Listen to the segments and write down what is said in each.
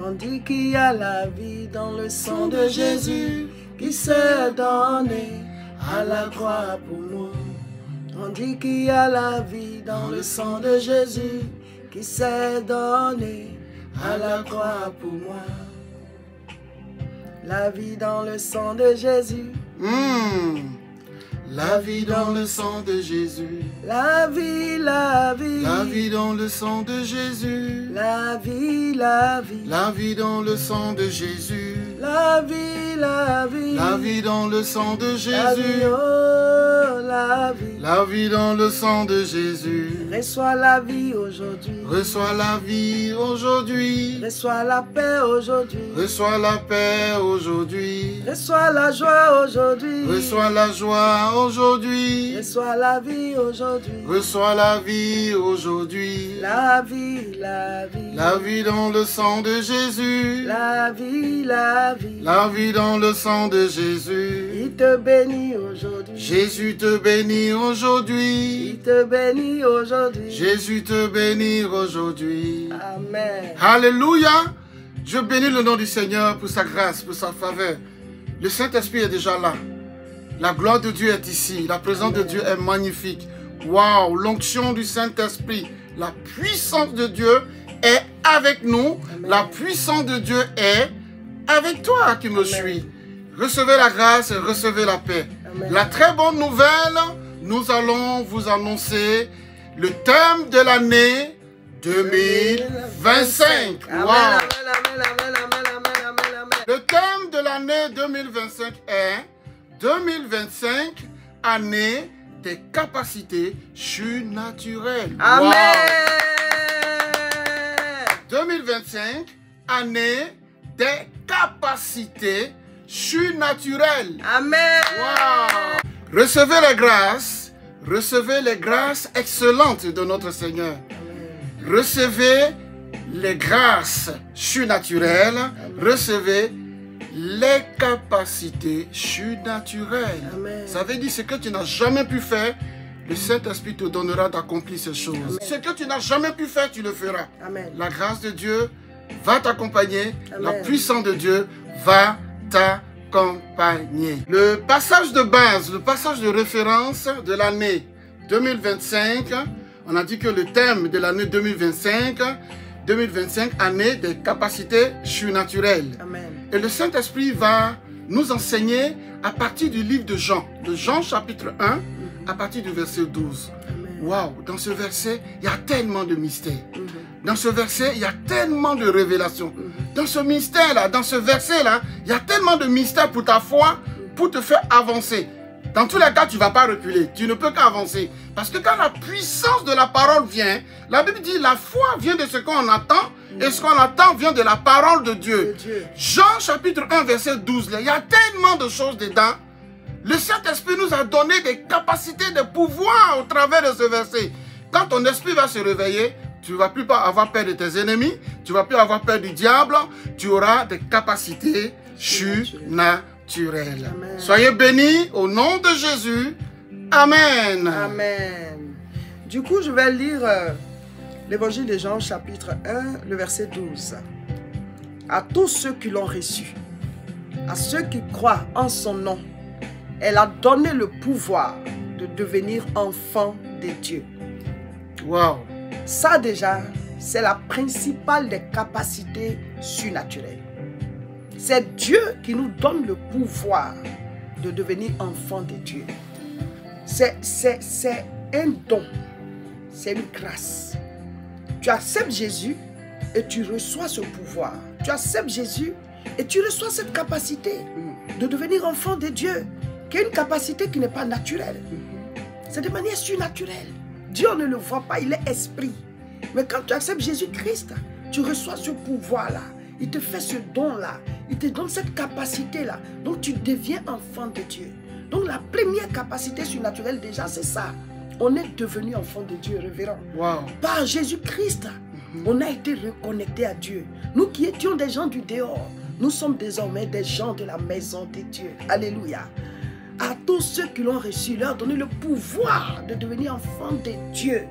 On dit qu'il y a la vie dans le sang de Jésus qui s'est donné à la croix pour nous. On dit qu'il y a la vie dans le sang de Jésus qui s'est donné à la croix pour moi. La vie dans le sang de Jésus. La vie dans le sang de Jésus. La vie, la vie. La vie dans le sang de Jésus. La vie, la vie. La vie dans le sang de Jésus. La vie, la vie. La vie dans le sang de Jésus. La vie, oh, la vie. La vie dans le sang de Jésus. Reçois la vie aujourd'hui. Reçois la vie aujourd'hui. Reçois la paix aujourd'hui. Reçois la paix aujourd'hui. Reçois la joie aujourd'hui. Reçois la joie aujourd'hui. Reçois la vie aujourd'hui. Reçois la vie aujourd'hui. La vie, la vie. La vie dans le sang de Jésus. La vie, la vie. La vie dans le sang de Jésus. Il te bénit aujourd'hui. Jésus te bénit aujourd'hui. Il te bénit aujourd'hui. Jésus te bénit aujourd'hui. Amen. Alléluia. Je bénis le nom du Seigneur pour sa grâce, pour sa faveur. Le Saint-Esprit est déjà là. La gloire de Dieu est ici. La présence de Dieu est magnifique. Waouh, l'onction du Saint-Esprit, la puissance de Dieu est avec nous. Amen. La puissance de Dieu est avec toi qui me suis. Recevez la grâce et recevez la paix. Amen. La très bonne nouvelle, nous allons vous annoncer le thème de l'année 2025. Amen, Wow. amen, amen, amen, amen, amen, amen, amen. Le thème de l'année 2025 est 2025, année des capacités surnaturelles. Amen. Wow. 2025, année des capacités surnaturelles. Amen. Wow. Recevez les grâces excellentes de notre Seigneur. Amen. Recevez les grâces surnaturelles. Amen. Recevez les capacités surnaturelles. Amen. Ça veut dire ce que tu n'as jamais pu faire, le Saint-Esprit te donnera d'accomplir ces choses. Amen. Ce que tu n'as jamais pu faire, tu le feras. Amen. La grâce de Dieu va t'accompagner. Amen. La puissance de Dieu va t'accompagner. Le passage de base, le passage de référence de l'année 2025, on a dit que le thème de l'année 2025, année des capacités surnaturelles. Amen. Et le Saint-Esprit va nous enseigner à partir du livre de Jean chapitre 1, à partir du verset 12. Waouh, dans ce verset, il y a tellement de mystères. Dans ce verset, il y a tellement de révélations. Dans ce mystère-là, dans ce verset-là, il y a tellement de mystères pour ta foi, pour te faire avancer. Dans tous les cas, tu ne vas pas reculer. Tu ne peux qu'avancer. Parce que quand la puissance de la parole vient, la Bible dit la foi vient de ce qu'on attend et ce qu'on attend vient de la parole de Dieu. Jean chapitre 1 verset 12, il y a tellement de choses dedans. Le Saint-Esprit nous a donné des capacités de pouvoir au travers de ce verset. Quand ton esprit va se réveiller, tu ne vas plus avoir peur de tes ennemis, tu ne vas plus avoir peur du diable, tu auras des capacités surnaturelles. Amen. Soyez bénis au nom de Jésus. Amen. Amen. Du coup, je vais lire l'évangile de Jean, chapitre 1, le verset 12. À tous ceux qui l'ont reçu, à ceux qui croient en son nom, elle a donné le pouvoir de devenir enfants de Dieu. Wow. Ça déjà, c'est la principale des capacités surnaturelles. C'est Dieu qui nous donne le pouvoir de devenir enfants de Dieu. C'est un don, c'est une grâce. Tu acceptes Jésus et tu reçois ce pouvoir. Tu acceptes Jésus et tu reçois cette capacité de devenir enfant de Dieu, qui est une capacité qui n'est pas naturelle. C'est de manière surnaturelle. Dieu ne le voit pas, il est esprit. Mais quand tu acceptes Jésus-Christ, tu reçois ce pouvoir-là. Il te fait ce don-là. Il te donne cette capacité-là. Donc tu deviens enfant de Dieu. Donc la première capacité surnaturelle déjà, c'est ça. On est devenu enfant de Dieu, révérend. Wow. Par Jésus-Christ, on a été reconnecté à Dieu. Nous qui étions des gens du dehors, nous sommes désormais des gens de la maison de Dieu. Alléluia. À tous ceux qui l'ont reçu, leur donner le pouvoir de devenir enfant de Dieu.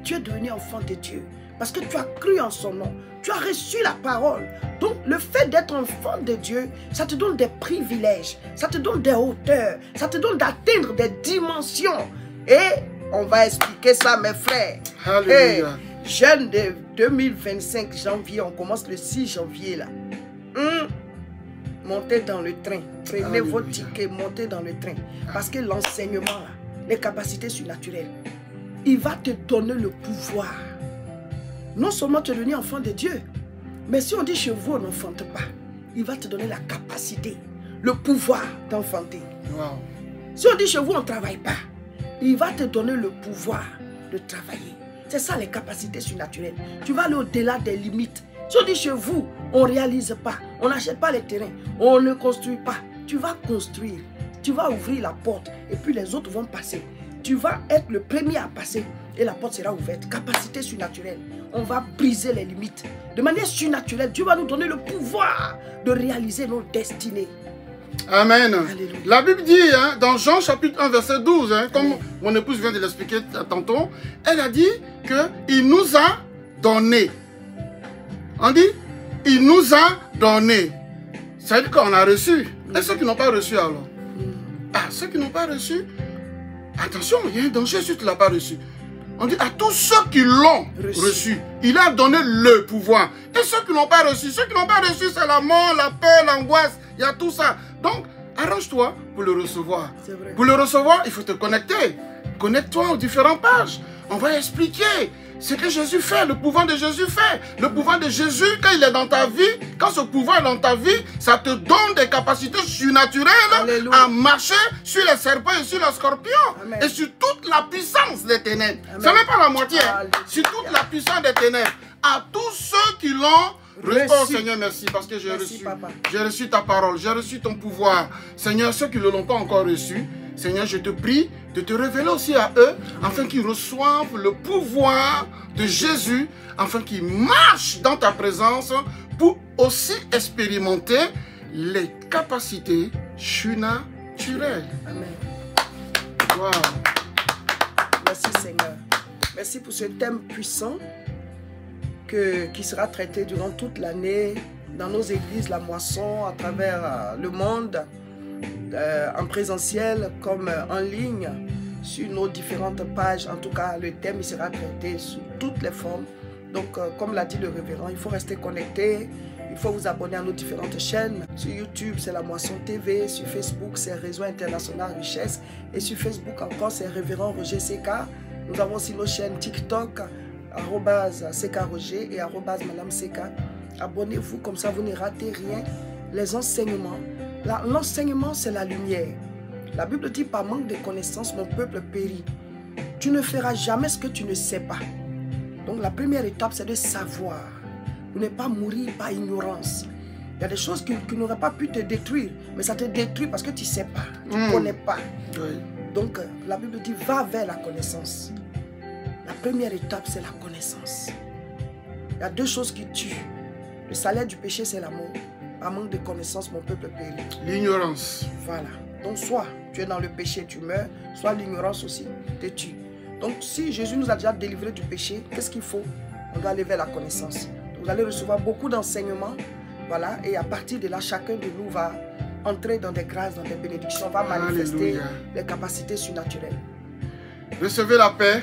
Tu es devenu enfant de Dieu. Parce que tu as cru en son nom. Tu as reçu la parole. Donc, le fait d'être enfant de Dieu, ça te donne des privilèges. Ça te donne des hauteurs. Ça te donne d'atteindre des dimensions. Et on va expliquer ça, mes frères. Alléluia. Jeune de 2025 janvier, on commence le 6 janvier là. Montez dans le train. Prenez vos tickets, montez dans le train. Parce que l'enseignement, là, les capacités surnaturelles, il va te donner le pouvoir. Non seulement te donner enfant de Dieu, mais si on dit chez vous, on n'enfante pas, il va te donner la capacité, le pouvoir d'enfanter. Wow. Si on dit chez vous, on ne travaille pas, il va te donner le pouvoir de travailler. C'est ça les capacités surnaturelles. Tu vas aller au-delà des limites. Si on dit chez vous, on ne réalise pas, on n'achète pas les terrains, on ne construit pas, tu vas construire. Tu vas ouvrir la porte et puis les autres vont passer. Tu vas être le premier à passer et la porte sera ouverte. Capacité surnaturelle. On va briser les limites. De manière surnaturelle, Dieu va nous donner le pouvoir de réaliser nos destinées. Amen. Alléluia. La Bible dit, dans Jean chapitre 1, verset 12, comme mon épouse vient de l'expliquer tantôt, elle a dit qu'il nous a donné. On dit, il nous a donné. Ça veut dire qu'on a reçu. Et ceux qui n'ont pas reçu alors? Ah, ceux qui n'ont pas reçu, attention, il y a un danger si tu ne l'as pas reçu. On dit à tous ceux qui l'ont reçu, il a donné le pouvoir. Et ceux qui n'ont pas reçu, c'est la mort, la peur, l'angoisse, il y a tout ça. Donc, arrange-toi pour le recevoir. Pour le recevoir, il faut te connecter. Connecte-toi aux différentes pages. On va expliquer ce que Jésus fait, le pouvoir de Jésus fait. Le pouvoir de Jésus, quand il est dans ta vie, quand ce pouvoir est dans ta vie, ça te donne des capacités surnaturelles. Alléluia. À marcher sur les serpents et sur les scorpions. Amen. Et sur toute la puissance des ténèbres. Ce n'est pas la moitié. Sur toute la puissance des ténèbres. À tous ceux qui l'ont reçu. Oh Seigneur, merci parce que j'ai reçu ta parole, j'ai reçu ton pouvoir. Seigneur, ceux qui ne l'ont pas encore reçu, Seigneur, je te prie de te révéler aussi à eux, afin qu'ils reçoivent le pouvoir de Jésus, afin qu'ils marchent dans ta présence pour aussi expérimenter les capacités surnaturelles. Amen. Wow. Merci Seigneur. Merci pour ce thème puissant qui sera traité durant toute l'année dans nos églises, la moisson, à travers le monde. En présentiel comme en ligne sur nos différentes pages. En tout cas, le thème il sera traité sous toutes les formes. Donc, comme l'a dit le révérend, il faut rester connecté. Il faut vous abonner à nos différentes chaînes. Sur YouTube, c'est La Moisson TV. Sur Facebook, c'est Réseau International Richesse. Et sur Facebook encore, c'est Révérend Roger CK. Nous avons aussi nos chaînes TikTok, @CK Roger et @Madame CK. Abonnez-vous, comme ça vous ne ratez rien. Les enseignements. L'enseignement, c'est la lumière. La Bible dit, par manque de connaissances, mon peuple périt. Tu ne feras jamais ce que tu ne sais pas. Donc, la première étape, c'est de savoir. Pour ne pas mourir par ignorance. Il y a des choses qui n'auraient pas pu te détruire, mais ça te détruit parce que tu ne sais pas, tu ne connais pas. Oui. Donc, la Bible dit, va vers la connaissance. La première étape, c'est la connaissance. Il y a deux choses qui tuent. Le salaire du péché, c'est la mort. Par manque de connaissance, mon peuple périt. L'ignorance. Voilà. Donc, soit tu es dans le péché, tu meurs, soit l'ignorance aussi te tue. Donc, si Jésus nous a déjà délivré du péché, qu'est-ce qu'il faut? On doit aller vers la connaissance. Donc, vous allez recevoir beaucoup d'enseignements. Voilà. Et à partir de là, chacun de nous va entrer dans des grâces, dans des bénédictions. On va manifester les capacités surnaturelles. Recevez la paix.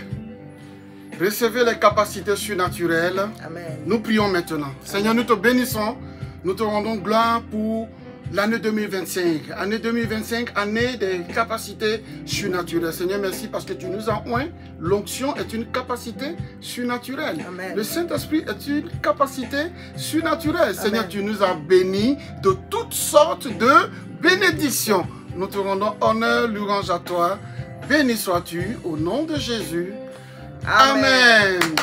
Recevez les capacités surnaturelles. Amen. Nous prions maintenant. Amen. Seigneur, nous te bénissons. Nous te rendons gloire pour l'année 2025. Année 2025, année des capacités surnaturelles. Seigneur, merci parce que tu nous as oint. L'onction est une capacité surnaturelle. Amen. Le Saint-Esprit est une capacité surnaturelle. Amen. Seigneur, tu nous as bénis de toutes sortes de bénédictions. Nous te rendons honneur, louange à toi. Béni sois-tu au nom de Jésus. Amen. Amen.